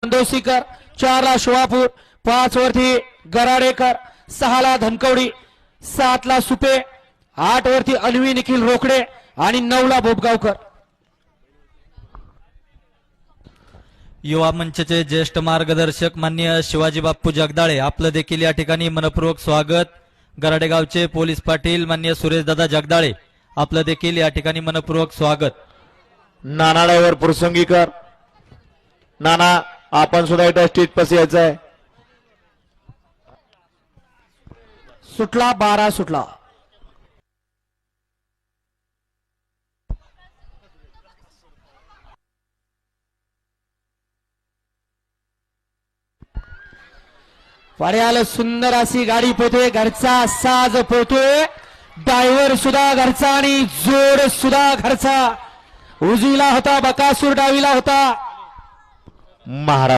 दोसीकर, 4 ला शिवापूर, 5 वरती गराडेकर, 6 ला धनकवडी, 7 ला सुपे, 8 वरती अन्वी निखिल रोकडे आणि 9 ला बोबगावकर. युवा मंचचे ज्येष्ठ मार्गदर्शक माननीय शिवाजी बाप्पू जगदाळे आपलं देखील या ठिकाणी मनपूर्वक स्वागत. गराडेगावचे पोलीस पाटील माननीय सुरेशदादा जगदाळे आपलं देखील या ठिकाणी मनपूर्वक स्वागत. नाना ड्रायव्हर पुरसंगीकर, नाना आपण सुद्धा इथं स्टेज पाशी यायचं आहे. सुटला 12 सुटला. वाड्याला सुंदर अशी गाडी पोहते, घरचा साज पोहतोय, ड्रायव्हर सुद्धा घरचा आणि जोड सुद्धा घरचा. उजवीला होता बकासूर, डावीला होता महाराज